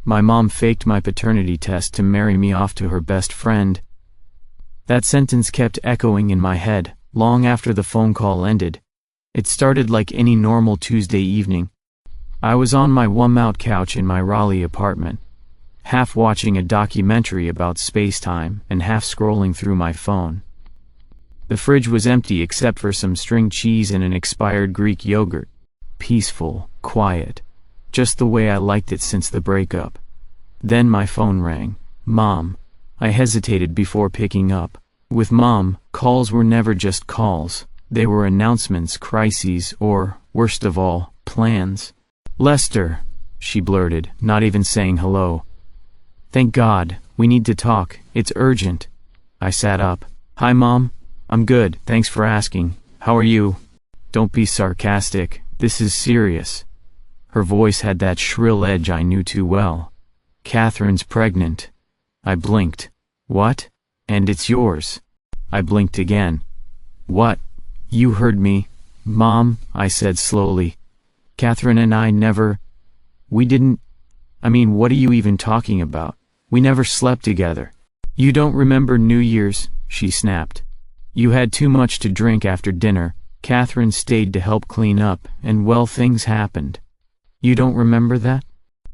My mom faked my paternity test to marry me off to her best friend. That sentence kept echoing in my head, long after the phone call ended. It started like any normal Tuesday evening. I was on my warm-out couch in my Raleigh apartment, half watching a documentary about space-time and half scrolling through my phone. The fridge was empty except for some string cheese and an expired Greek yogurt. Peaceful, quiet, just the way I liked it since the breakup. Then my phone rang. Mom. I hesitated before picking up. With Mom, calls were never just calls. They were announcements, crises, or, worst of all, plans. "Lester," she blurted, not even saying hello. "Thank God, we need to talk, it's urgent." I sat up. "Hi Mom. I'm good, thanks for asking. How are you?" "Don't be sarcastic, this is serious." Her voice had that shrill edge I knew too well. "Catherine's pregnant." I blinked. "What? And it's yours." I blinked again. "What? You heard me, Mom," I said slowly. "Catherine and I never... We didn't... I mean, what are you even talking about? We never slept together." "You don't remember New Year's," she snapped. "You had too much to drink after dinner, Catherine stayed to help clean up, and well, things happened." "You don't remember that?"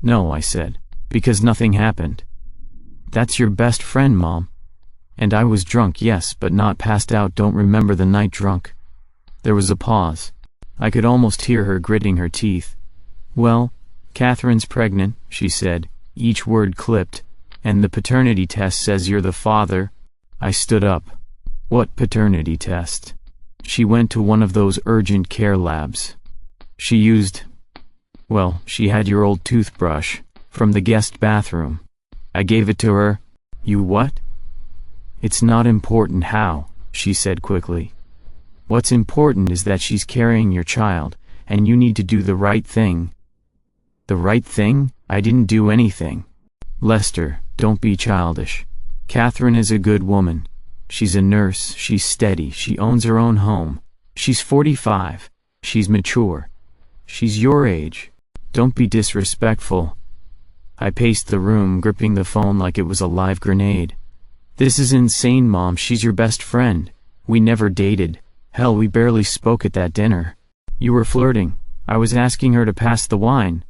"No," I said, "because nothing happened." "That's your best friend, Mom." "And I was drunk, yes, but not passed out. Don't remember the night drunk." There was a pause. I could almost hear her gritting her teeth. "Well, Catherine's pregnant," she said, each word clipped, "and the paternity test says you're the father." I stood up. "What paternity test?" She went to one of those urgent care labs. She used... Well, she had your old toothbrush, from the guest bathroom. I gave it to her. "You what?" "It's not important how," she said quickly. "What's important is that she's carrying your child, and you need to do the right thing." "The right thing? I didn't do anything." "Lester, don't be childish. Catherine is a good woman. She's a nurse, she's steady, she owns her own home. She's 45. She's mature. She's your age. Don't be disrespectful." I paced the room, gripping the phone like it was a live grenade. "This is insane, Mom. She's your best friend. We never dated. Hell, we barely spoke at that dinner. You were flirting. I was asking her to pass the wine."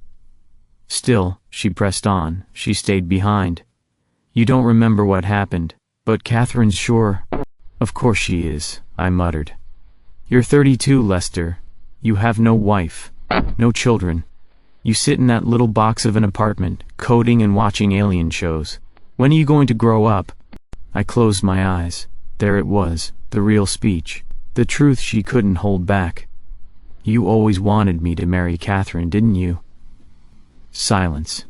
Still, she pressed on. She stayed behind. "You don't remember what happened, but Catherine's sure." "Of course she is," I muttered. "You're 32, Lester. You have no wife. No children. You sit in that little box of an apartment, coding and watching alien shows. When are you going to grow up?" I closed my eyes. There it was, the real speech. The truth she couldn't hold back. "You always wanted me to marry Catherine, didn't you?" Silence.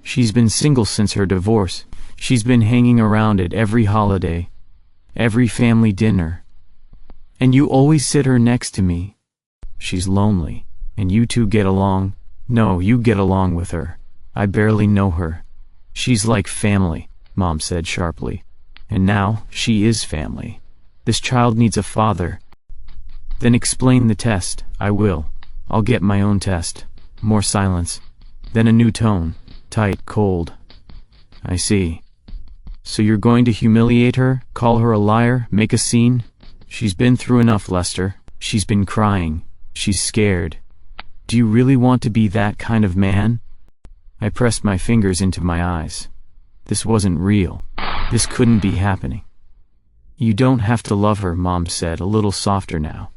"She's been single since her divorce. She's been hanging around at every holiday, every family dinner. And you always sit her next to me. She's lonely, and you two get along." "No, you get along with her. I barely know her." "She's like family," Mom said sharply. "And now, she is family. This child needs a father." "Then explain the test." "I will. I'll get my own test." More silence. Then a new tone. Tight, cold. "I see. So you're going to humiliate her, call her a liar, make a scene?" "She's been through enough, Lester. She's been crying. She's scared. Do you really want to be that kind of man?" I pressed my fingers into my eyes. This wasn't real. This couldn't be happening. "You don't have to love her," Mom said, a little softer now.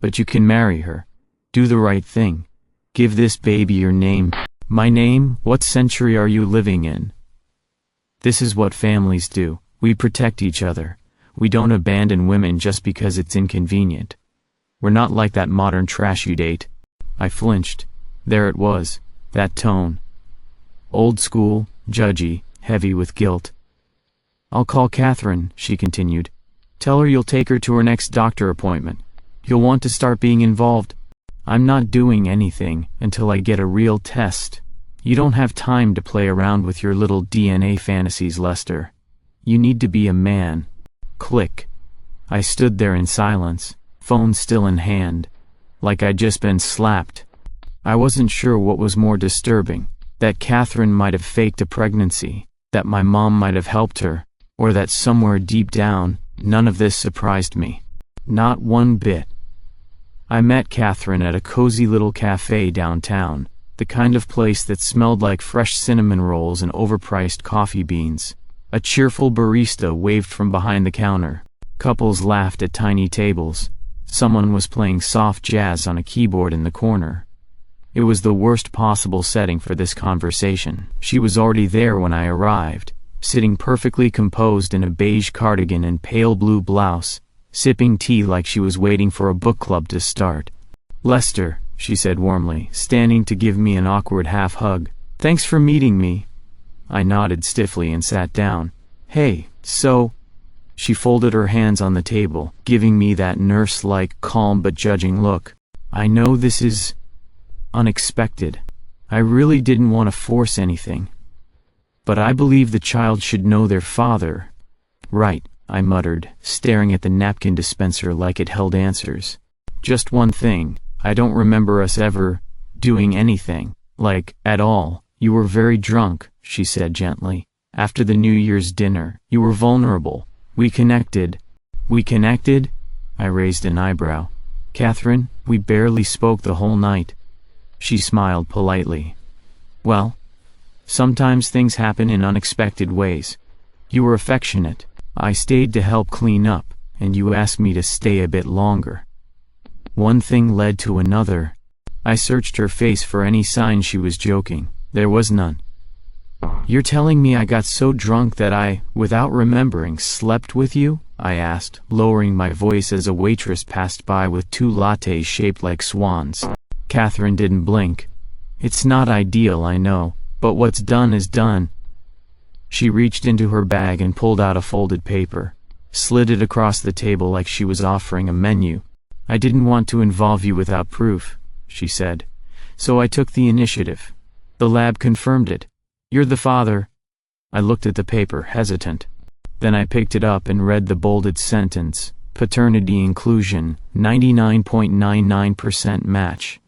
"But you can marry her. Do the right thing. Give this baby your name." "My name? What century are you living in?" "This is what families do. We protect each other. We don't abandon women just because it's inconvenient. We're not like that modern trash you date." I flinched. There it was, that tone. Old school, judgy, heavy with guilt. "I'll call Catherine," she continued. "Tell her you'll take her to her next doctor appointment. You'll want to start being involved. I'm not doing anything until I get a real test. You don't have time to play around with your little DNA fantasies, Lester. You need to be a man." Click. I stood there in silence, phone still in hand, like I'd just been slapped. I wasn't sure what was more disturbing, That Catherine might have faked a pregnancy, that my mom might have helped her, or that somewhere deep down, none of this surprised me. Not one bit. I met Catherine at a cozy little cafe downtown, the kind of place that smelled like fresh cinnamon rolls and overpriced coffee beans. A cheerful barista waved from behind the counter. Couples laughed at tiny tables. Someone was playing soft jazz on a keyboard in the corner. It was the worst possible setting for this conversation. She was already there when I arrived, sitting perfectly composed in a beige cardigan and pale blue blouse, sipping tea like she was waiting for a book club to start. "Lester," she said warmly, standing to give me an awkward half-hug. "Thanks for meeting me." I nodded stiffly and sat down. "Hey, so..." She folded her hands on the table, giving me that nurse-like, calm but judging look. "I know this is unexpected. I really didn't want to force anything. But I believe the child should know their father." "Right," I muttered, staring at the napkin dispenser like it held answers. "Just one thing, I don't remember us ever doing anything, like, at all. You were very drunk," she said gently. "After the New Year's dinner, you were vulnerable. We connected." "We connected?" I raised an eyebrow. "Catherine, we barely spoke the whole night." She smiled politely. "Well, sometimes things happen in unexpected ways. You were affectionate. I stayed to help clean up, and you asked me to stay a bit longer." One thing led to another. I searched her face for any sign she was joking. There was none. "You're telling me I got so drunk that I, without remembering, slept with you?" I asked, lowering my voice as a waitress passed by with 2 lattes shaped like swans. Catherine didn't blink. "It's not ideal, I know, but what's done is done." She reached into her bag and pulled out a folded paper, slid it across the table like she was offering a menu. "I didn't want to involve you without proof," she said, "so I took the initiative. The lab confirmed it. You're the father." I looked at the paper, hesitant. Then I picked it up and read the bolded sentence, "Paternity inclusion, 99.99% match."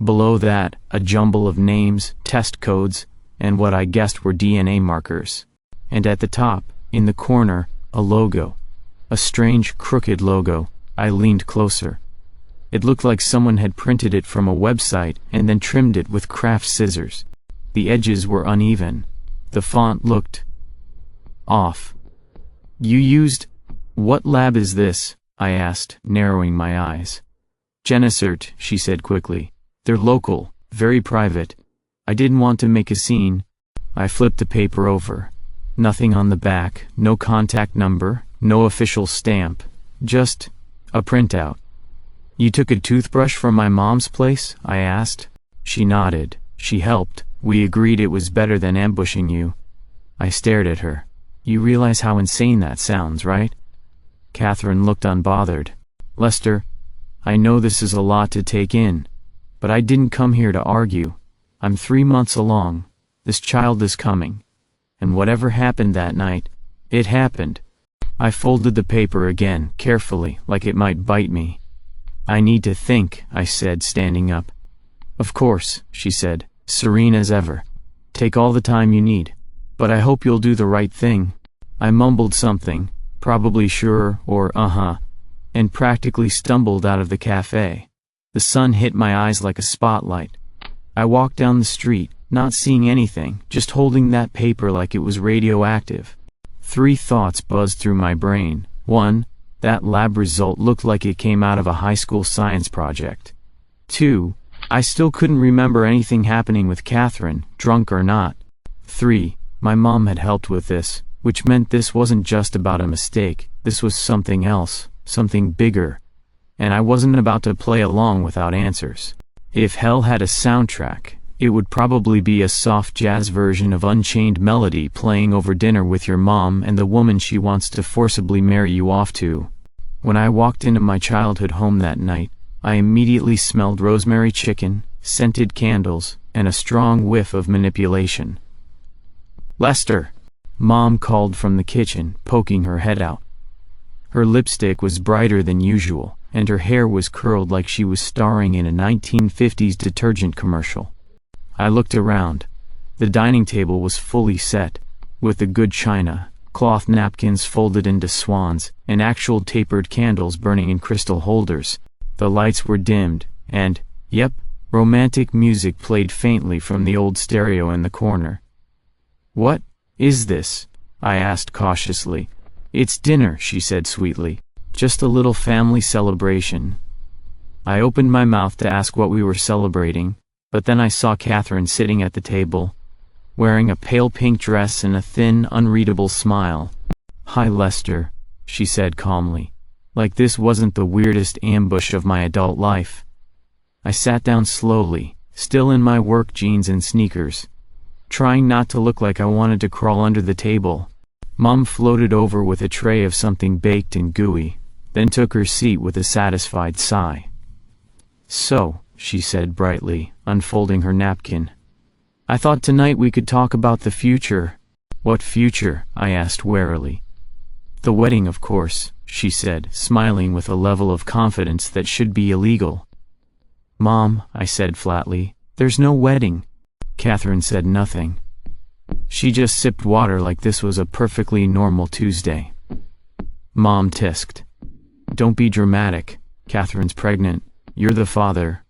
Below that, a jumble of names, test codes, and what I guessed were DNA markers. And at the top, in the corner, a logo. A strange, crooked logo. I leaned closer. It looked like someone had printed it from a website and then trimmed it with craft scissors. The edges were uneven. The font looked off. "You used... What lab is this?" I asked, narrowing my eyes. "Genesert," she said quickly. "They're local, very private. I didn't want to make a scene." I flipped the paper over. Nothing on the back, no contact number, no official stamp. Just a printout. "You took a toothbrush from my mom's place?" I asked. She nodded. "She helped. We agreed it was better than ambushing you." I stared at her. "You realize how insane that sounds, right?" Catherine looked unbothered. "Lester, I know this is a lot to take in, but I didn't come here to argue. I'm 3 months along. This child is coming. And whatever happened that night, it happened." I folded the paper again, carefully, like it might bite me. "I need to think," I said, standing up. "Of course," she said, serene as ever. "Take all the time you need. But I hope you'll do the right thing." I mumbled something, probably sure or and practically stumbled out of the cafe. The sun hit my eyes like a spotlight. I walked down the street, not seeing anything, just holding that paper like it was radioactive. 3 thoughts buzzed through my brain. 1, that lab result looked like it came out of a high school science project. 2, I still couldn't remember anything happening with Catherine, drunk or not. 3, my mom had helped with this, which meant this wasn't just about a mistake, this was something else, something bigger. And I wasn't about to play along without answers. If hell had a soundtrack, it would probably be a soft jazz version of Unchained Melody playing over dinner with your mom and the woman she wants to forcibly marry you off to. When I walked into my childhood home that night, I immediately smelled rosemary chicken, scented candles, and a strong whiff of manipulation. "Lester!" Mom called from the kitchen, poking her head out. Her lipstick was brighter than usual, and her hair was curled like she was starring in a 1950s detergent commercial. I looked around. The dining table was fully set, with the good china, cloth napkins folded into swans, and actual tapered candles burning in crystal holders. The lights were dimmed, and, yep, romantic music played faintly from the old stereo in the corner. "What is this?" I asked cautiously. "It's dinner," she said sweetly. "Just a little family celebration." I opened my mouth to ask what we were celebrating, but then I saw Catherine sitting at the table, wearing a pale pink dress and a thin, unreadable smile. "Hi, Lester," she said calmly, like this wasn't the weirdest ambush of my adult life. I sat down slowly, still in my work jeans and sneakers, trying not to look like I wanted to crawl under the table. Mom floated over with a tray of something baked and gooey, then took her seat with a satisfied sigh. "So," she said brightly, unfolding her napkin, "I thought tonight we could talk about the future." "What future?" I asked warily. "The wedding, of course," she said, smiling with a level of confidence that should be illegal. "Mom," I said flatly, "there's no wedding." Catherine said nothing. She just sipped water like this was a perfectly normal Tuesday. Mom tisked. "Don't be dramatic. Catherine's pregnant. You're the father.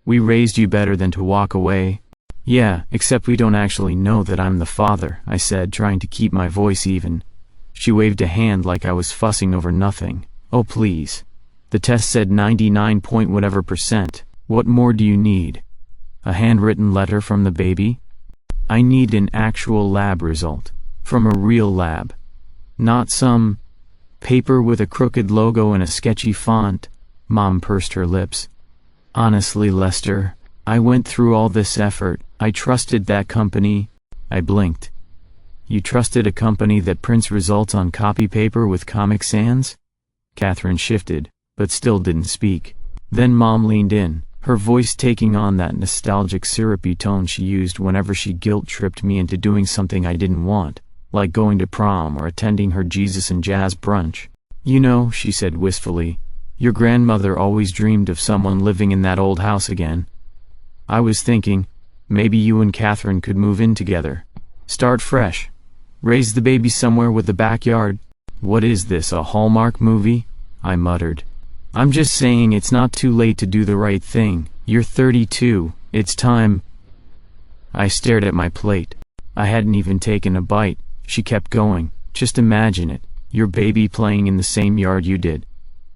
We raised you better than to walk away." "Yeah, except we don't actually know that I'm the father," I said, trying to keep my voice even. She waved a hand like I was fussing over nothing. "Oh please. The test said 99 point whatever %. What more do you need? A handwritten letter from the baby?" "I need an actual lab result. From a real lab. Not some paper with a crooked logo and a sketchy font." Mom pursed her lips. "Honestly, Lester, I went through all this effort. I trusted that company." I blinked. "You trusted a company that prints results on copy paper with Comic Sans?" Catherine shifted, but still didn't speak. Then Mom leaned in, her voice taking on that nostalgic syrupy tone she used whenever she guilt-tripped me into doing something I didn't want, like going to prom or attending her Jesus and jazz brunch. "You know," she said wistfully, "your grandmother always dreamed of someone living in that old house again. I was thinking, maybe you and Catherine could move in together. Start fresh. Raise the baby somewhere with a backyard." "What is this, a Hallmark movie?" I muttered. "I'm just saying it's not too late to do the right thing. You're 32, it's time." I stared at my plate. I hadn't even taken a bite. She kept going. "Just imagine it, your baby playing in the same yard you did.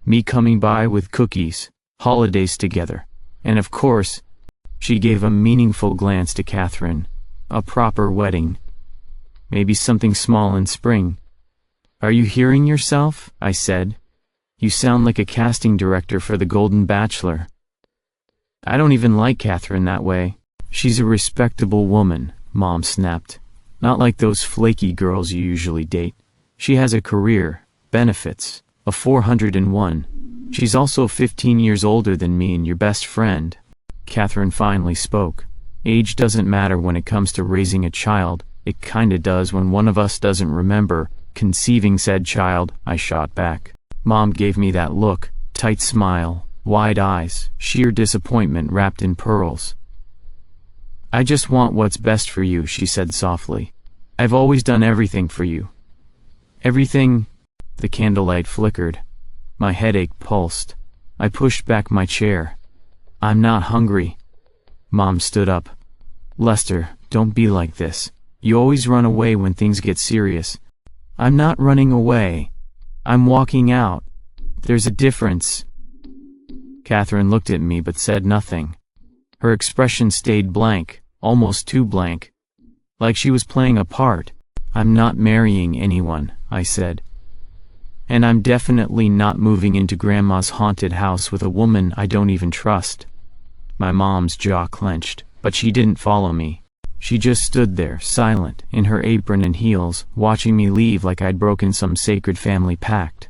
Me coming by with cookies, holidays together. And of course," she gave a meaningful glance to Catherine, "a proper wedding. Maybe something small in spring." "Are you hearing yourself?" I said. "You sound like a casting director for The Golden Bachelor." "I don't even like Catherine that way. She's a respectable woman," Mom snapped. "Not like those flaky girls you usually date. She has a career, benefits, a 401. She's also 15 years older than me and your best friend." Catherine finally spoke. "Age doesn't matter when it comes to raising a child. It kinda does when one of us doesn't remember conceiving said child," I shot back. Mom gave me that look, tight smile, wide eyes, sheer disappointment wrapped in pearls. "I just want what's best for you," she said softly. "I've always done everything for you." "Everything?" The candlelight flickered. My headache pulsed. I pushed back my chair. "I'm not hungry." Mom stood up. "Lester, don't be like this. You always run away when things get serious." "I'm not running away. I'm walking out. There's a difference." Catherine looked at me but said nothing. Her expression stayed blank, almost too blank. Like she was playing a part. "I'm not marrying anyone," I said. "And I'm definitely not moving into Grandma's haunted house with a woman I don't even trust." My mom's jaw clenched, but she didn't follow me. She just stood there, silent, in her apron and heels, watching me leave like I'd broken some sacred family pact.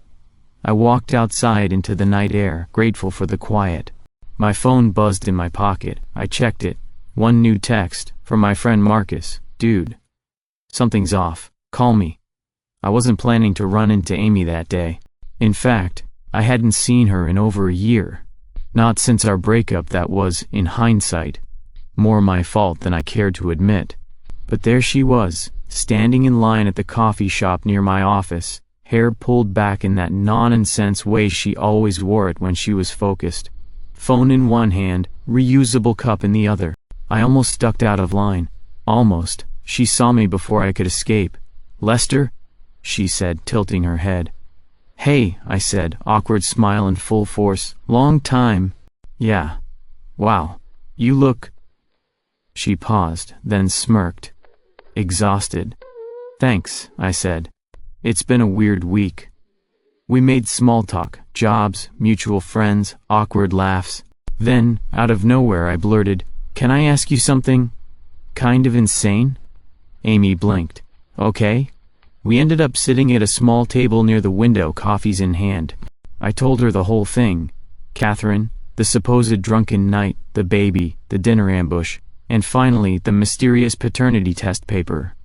I walked outside into the night air, grateful for the quiet. My phone buzzed in my pocket. I checked it. One new text, from my friend Marcus. "Dude, something's off. Call me." I wasn't planning to run into Amy that day. In fact, I hadn't seen her in over a year. Not since our breakup. That was, in hindsight, more my fault than I cared to admit. But there she was, standing in line at the coffee shop near my office, hair pulled back in that nonsense way she always wore it when she was focused. Phone in one hand, reusable cup in the other. I almost ducked out of line. Almost. She saw me before I could escape. "Lester?" she said, tilting her head. "Hey," I said, awkward smile in full force. "Long time." "Yeah. Wow. You look—" She paused, then smirked. "Exhausted." "Thanks," I said. "It's been a weird week." We made small talk, jobs, mutual friends, awkward laughs. Then, out of nowhere I blurted, "Can I ask you something kind of insane?" Amy blinked. "Okay." We ended up sitting at a small table near the window, coffees in hand. I told her the whole thing. Catherine, the supposed drunken night, the baby, the dinner ambush, and finally the mysterious paternity test paper.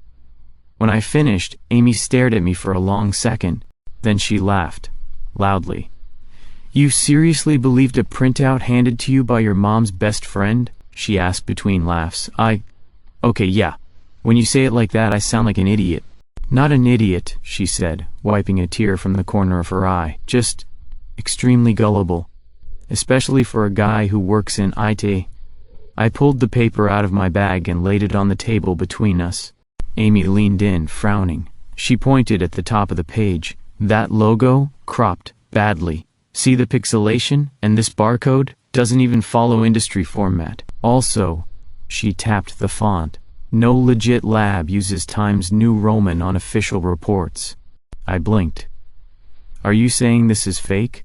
When I finished, Amy stared at me for a long second. Then she laughed. Loudly. "You seriously believed a printout handed to you by your mom's best friend?" she asked between laughs. Okay, yeah. When you say it like that I sound like an idiot." "Not an idiot," she said, wiping a tear from the corner of her eye. "Just extremely gullible. Especially for a guy who works in IT." I pulled the paper out of my bag and laid it on the table between us. Amy leaned in, frowning. She pointed at the top of the page. "That logo, cropped, badly. See the pixelation? And this barcode doesn't even follow industry format. Also," she tapped the font, "no legit lab uses Times New Roman on official reports." I blinked. "Are you saying this is fake?"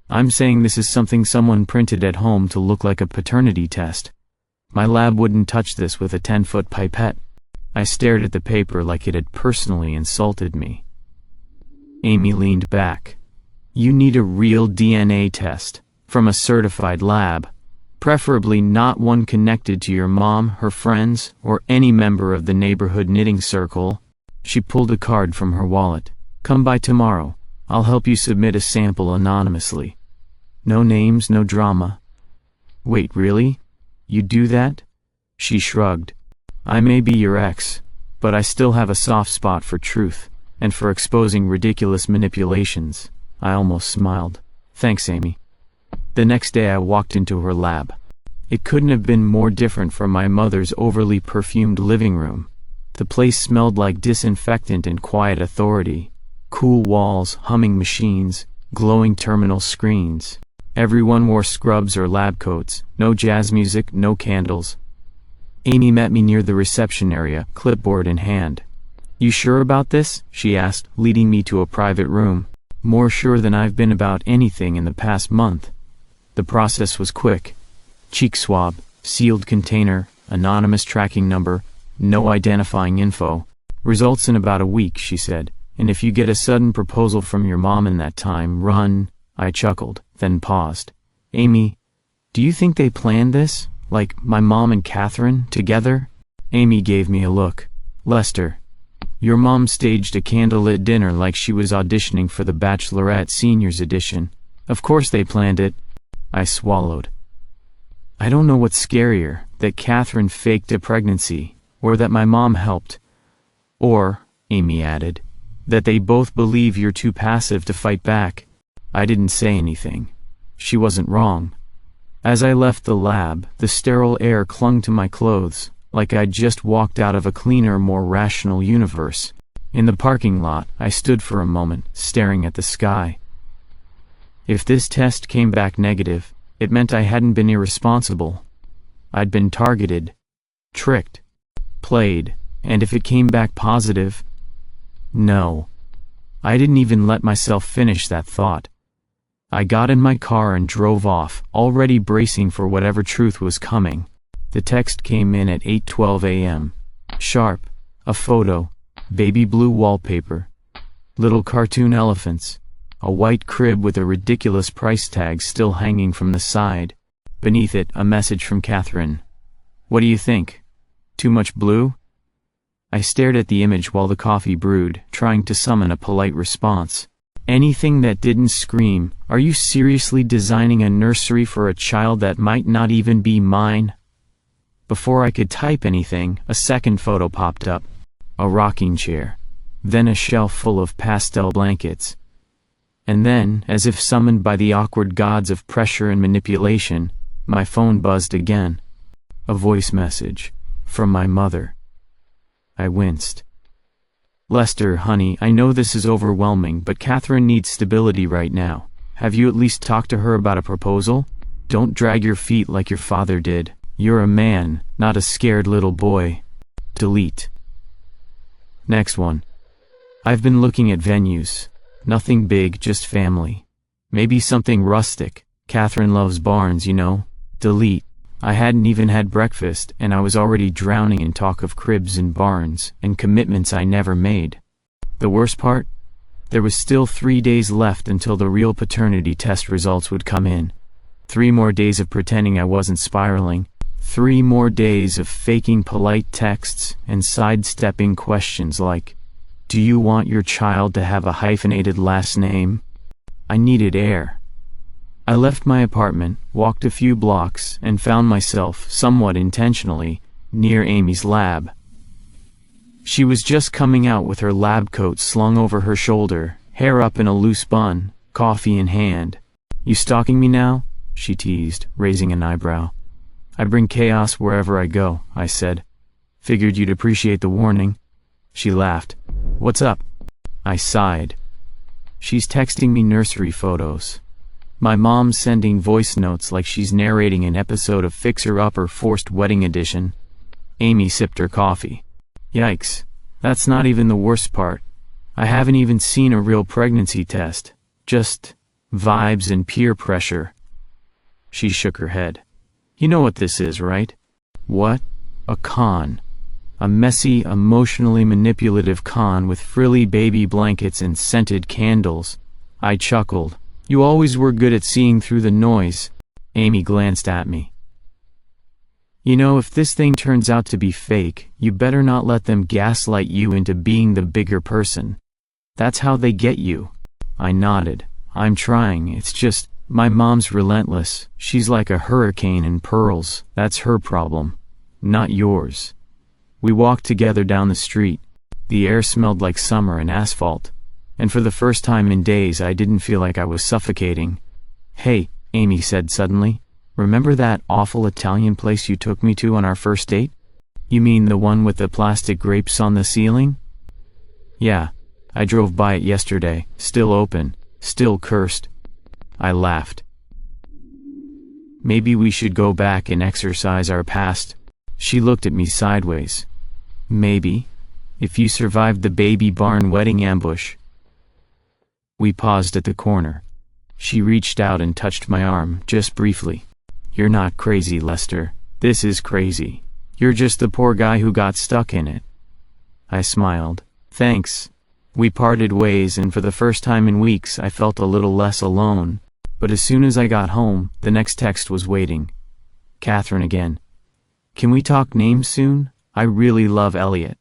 "I'm saying this is something someone printed at home to look like a paternity test. My lab wouldn't touch this with a 10-foot pipette." I stared at the paper like it had personally insulted me. Amy leaned back. "You need a real DNA test, from a certified lab. Preferably not one connected to your mom, her friends, or any member of the neighborhood knitting circle." She pulled a card from her wallet. "Come by tomorrow. I'll help you submit a sample anonymously. No names, no drama." "Wait, really? You do that?" She shrugged. "I may be your ex, but I still have a soft spot for truth, and for exposing ridiculous manipulations." I almost smiled. "Thanks, Amy." The next day I walked into her lab. It couldn't have been more different from my mother's overly perfumed living room. The place smelled like disinfectant and quiet authority. Cool walls, humming machines, glowing terminal screens. Everyone wore scrubs or lab coats, no jazz music, no candles. Amy met me near the reception area, clipboard in hand. "You sure about this?" she asked, leading me to a private room. "More sure than I've been about anything in the past month." The process was quick. Cheek swab, sealed container, anonymous tracking number, no identifying info. "Results in about a week," she said. "And if you get a sudden proposal from your mom in that time, run." I chuckled, then paused. "Amy, do you think they planned this? Like, my mom and Catherine, together?" Amy gave me a look. "Lester, your mom staged a candlelit dinner like she was auditioning for the Bachelorette Seniors Edition. Of course they planned it." I swallowed. "I don't know what's scarier, that Catherine faked a pregnancy, or that my mom helped. Or," Amy added, "that they both believe you're too passive to fight back." I didn't say anything. She wasn't wrong. As I left the lab, the sterile air clung to my clothes, like I'd just walked out of a cleaner, more rational universe. In the parking lot, I stood for a moment, staring at the sky. If this test came back negative, it meant I hadn't been irresponsible. I'd been targeted, tricked, played, and if it came back positive... No. I didn't even let myself finish that thought. I got in my car and drove off, already bracing for whatever truth was coming. The text came in at 8:12 a.m. Sharp. A photo. Baby blue wallpaper. Little cartoon elephants. A white crib with a ridiculous price tag still hanging from the side. Beneath it, a message from Catherine. "What do you think? Too much blue?" I stared at the image while the coffee brewed, trying to summon a polite response. Anything that didn't scream, "Are you seriously designing a nursery for a child that might not even be mine?" Before I could type anything, a second photo popped up. A rocking chair. Then a shelf full of pastel blankets. And then, as if summoned by the awkward gods of pressure and manipulation, my phone buzzed again. A voice message. From my mother. I winced. Lester, honey, I know this is overwhelming, but Catherine needs stability right now. Have you at least talked to her about a proposal? Don't drag your feet like your father did. You're a man, not a scared little boy. Delete. Next one. I've been looking at venues. Nothing big, just family. Maybe something rustic. Catherine loves barns, you know. Delete. I hadn't even had breakfast, and I was already drowning in talk of cribs and barns, and commitments I never made. The worst part? There was still 3 days left until the real paternity test results would come in. 3 more days of pretending I wasn't spiraling. 3 more days of faking polite texts and sidestepping questions like, do you want your child to have a hyphenated last name? I needed air. I left my apartment, walked a few blocks, and found myself, somewhat intentionally, near Amy's lab. She was just coming out with her lab coat slung over her shoulder, hair up in a loose bun, coffee in hand. You stalking me now? She teased, raising an eyebrow. I bring chaos wherever I go, I said. Figured you'd appreciate the warning. She laughed. What's up? I sighed. She's texting me nursery photos. My mom's sending voice notes like she's narrating an episode of Fixer Upper Forced Wedding Edition. Amy sipped her coffee. Yikes. That's not even the worst part. I haven't even seen a real pregnancy test. Just vibes and peer pressure. She shook her head. You know what this is, right? What? A con. A messy, emotionally manipulative con with frilly baby blankets and scented candles. I chuckled. You always were good at seeing through the noise. Amy glanced at me. You know, if this thing turns out to be fake, you better not let them gaslight you into being the bigger person. That's how they get you. I nodded. I'm trying, it's just, my mom's relentless. She's like a hurricane in pearls. That's her problem, not yours. We walked together down the street. The air smelled like summer and asphalt. And for the first time in days I didn't feel like I was suffocating. Hey, Amy said suddenly, remember that awful Italian place you took me to on our first date? You mean the one with the plastic grapes on the ceiling? Yeah, I drove by it yesterday, still open, still cursed. I laughed. Maybe we should go back and exercise our past. She looked at me sideways. Maybe, if you survived the baby barn wedding ambush. We paused at the corner. She reached out and touched my arm, just briefly. You're not crazy, Lester. This is crazy. You're just the poor guy who got stuck in it. I smiled. Thanks. We parted ways, and for the first time in weeks I felt a little less alone. But as soon as I got home, the next text was waiting. Catherine again. Can we talk names soon? I really love Elliot.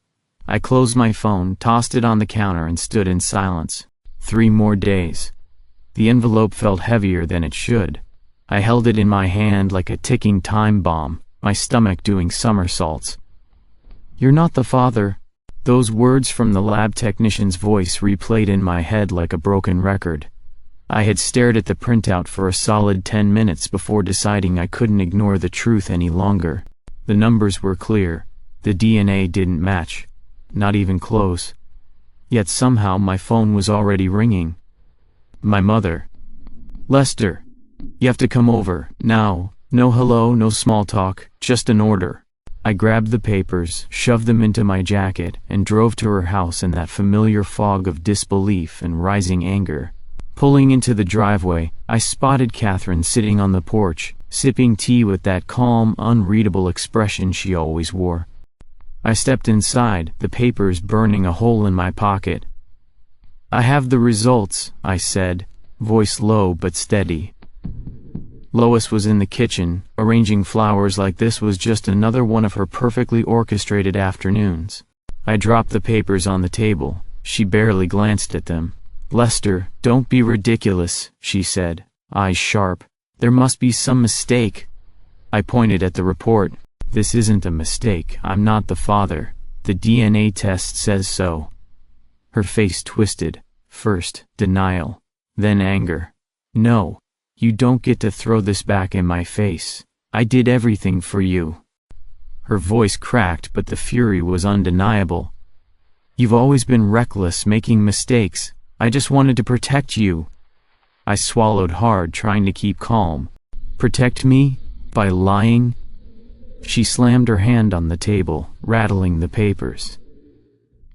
I closed my phone, tossed it on the counter, and stood in silence. 3 more days. The envelope felt heavier than it should. I held it in my hand like a ticking time bomb, my stomach doing somersaults. You're not the father. Those words from the lab technician's voice replayed in my head like a broken record. I had stared at the printout for a solid 10 minutes before deciding I couldn't ignore the truth any longer. The numbers were clear. The DNA didn't match. Not even close. Yet somehow my phone was already ringing. My mother. Lester. You have to come over, now. No hello, no small talk, just an order. I grabbed the papers, shoved them into my jacket, and drove to her house in that familiar fog of disbelief and rising anger. Pulling into the driveway, I spotted Catherine sitting on the porch, sipping tea with that calm, unreadable expression she always wore. I stepped inside, the papers burning a hole in my pocket. I have the results, I said, voice low but steady. Lois was in the kitchen, arranging flowers like this was just another one of her perfectly orchestrated afternoons. I dropped the papers on the table. She barely glanced at them. Lester, don't be ridiculous, she said, eyes sharp. There must be some mistake. I pointed at the report. This isn't a mistake. I'm not the father. The DNA test says so. Her face twisted. First, denial. Then anger. No. You don't get to throw this back in my face. I did everything for you. Her voice cracked, but the fury was undeniable. You've always been reckless, making mistakes. I just wanted to protect you. I swallowed hard, trying to keep calm. Protect me? By lying? She slammed her hand on the table, rattling the papers.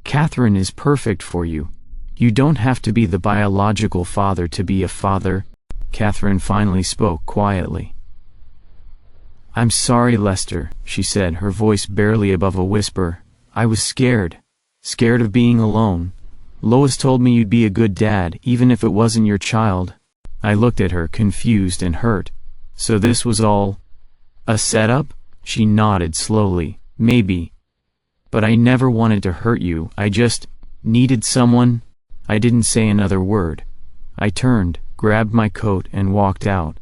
Catherine is perfect for you. You don't have to be the biological father to be a father. Catherine finally spoke quietly. I'm sorry, Lester, she said, her voice barely above a whisper. I was scared. Scared of being alone. Lois told me you'd be a good dad, even if it wasn't your child. I looked at her, confused and hurt. So this was all a setup? She nodded slowly. Maybe. But I never wanted to hurt you. I just needed someone. I didn't say another word. I turned, grabbed my coat, and walked out.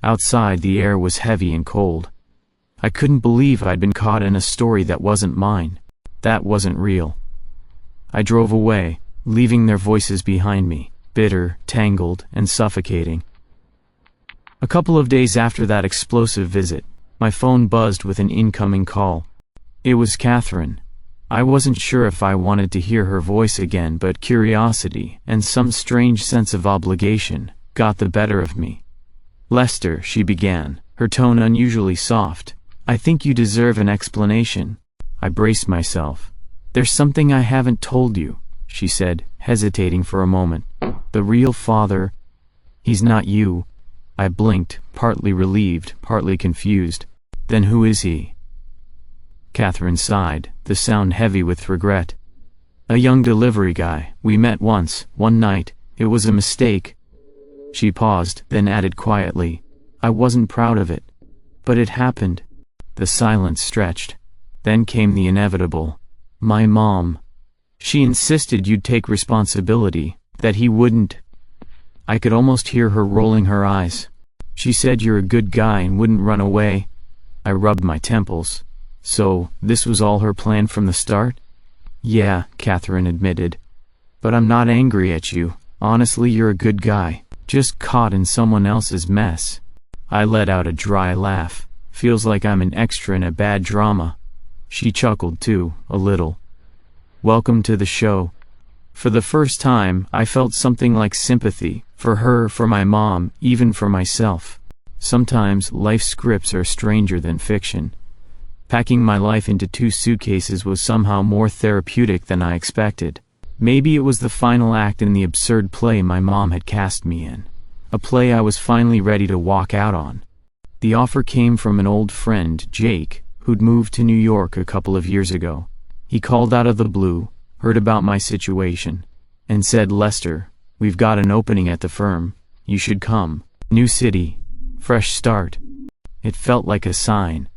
Outside, the air was heavy and cold. I couldn't believe I'd been caught in a story that wasn't mine. That wasn't real. I drove away, leaving their voices behind me, bitter, tangled, and suffocating. A couple of days after that explosive visit, my phone buzzed with an incoming call. It was Catherine. I wasn't sure if I wanted to hear her voice again, but curiosity, and some strange sense of obligation, got the better of me. Lester, she began, her tone unusually soft. I think you deserve an explanation. I braced myself. There's something I haven't told you, she said, hesitating for a moment. The real father, he's not you. I blinked, partly relieved, partly confused. Then who is he? Catherine sighed, the sound heavy with regret. A young delivery guy. We met once, one night. It was a mistake. She paused, then added quietly, I wasn't proud of it. But it happened. The silence stretched. Then came the inevitable. My mom. She insisted you'd take responsibility, that he wouldn't. I could almost hear her rolling her eyes. She said you're a good guy and wouldn't run away. I rubbed my temples. So, this was all her plan from the start? Yeah, Catherine admitted. But I'm not angry at you. Honestly, you're a good guy, just caught in someone else's mess. I let out a dry laugh. Feels like I'm an extra in a bad drama. She chuckled too, a little. Welcome to the show. For the first time, I felt something like sympathy, for her, for my mom, even for myself. Sometimes, life scripts are stranger than fiction. Packing my life into 2 suitcases was somehow more therapeutic than I expected. Maybe it was the final act in the absurd play my mom had cast me in. A play I was finally ready to walk out on. The offer came from an old friend, Jake, who'd moved to New York a couple of years ago. He called out of the blue, heard about my situation, and said, Lester, we've got an opening at the firm. You should come. New city. Fresh start. It felt like a sign.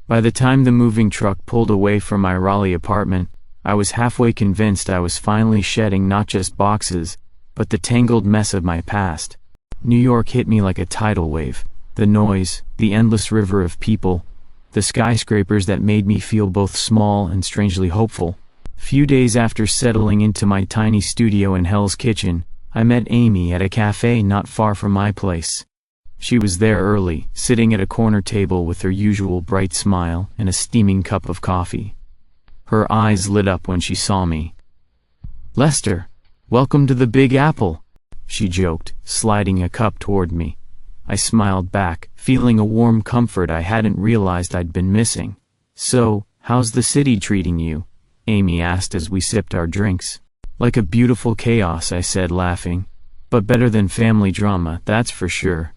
By the time the moving truck pulled away from my Raleigh apartment, I was halfway convinced I was finally shedding not just boxes, but the tangled mess of my past. New York hit me like a tidal wave. The noise, the endless river of people, the skyscrapers that made me feel both small and strangely hopeful. Few days after settling into my tiny studio in Hell's Kitchen, I met Amy at a cafe not far from my place. She was there early, sitting at a corner table with her usual bright smile and a steaming cup of coffee. Her eyes lit up when she saw me. Lester, welcome to the Big Apple, she joked, sliding a cup toward me. I smiled back, feeling a warm comfort I hadn't realized I'd been missing. So, how's the city treating you? Amy asked as we sipped our drinks. Like a beautiful chaos, I said, laughing. But better than family drama, that's for sure.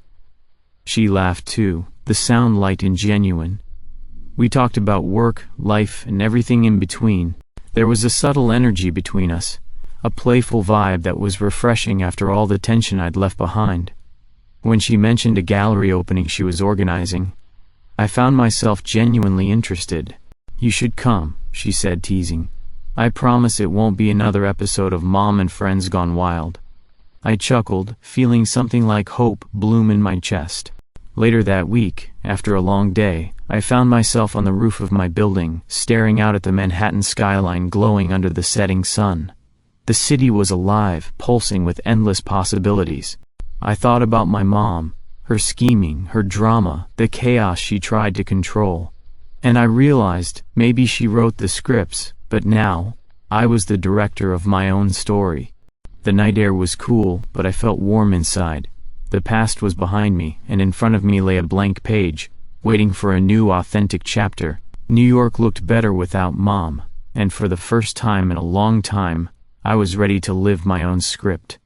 She laughed too, the sound light and genuine. We talked about work, life, and everything in between. There was a subtle energy between us, a playful vibe that was refreshing after all the tension I'd left behind. When she mentioned a gallery opening she was organizing, I found myself genuinely interested. You should come, she said, teasing. I promise it won't be another episode of Mom and Friends Gone Wild. I chuckled, feeling something like hope bloom in my chest. Later that week, after a long day, I found myself on the roof of my building, staring out at the Manhattan skyline glowing under the setting sun. The city was alive, pulsing with endless possibilities. I thought about my mom, her scheming, her drama, the chaos she tried to control. And I realized, maybe she wrote the scripts, but now, I was the director of my own story. The night air was cool, but I felt warm inside. The past was behind me, and in front of me lay a blank page, waiting for a new authentic chapter. New York looked better without Mom, and for the first time in a long time, I was ready to live my own script.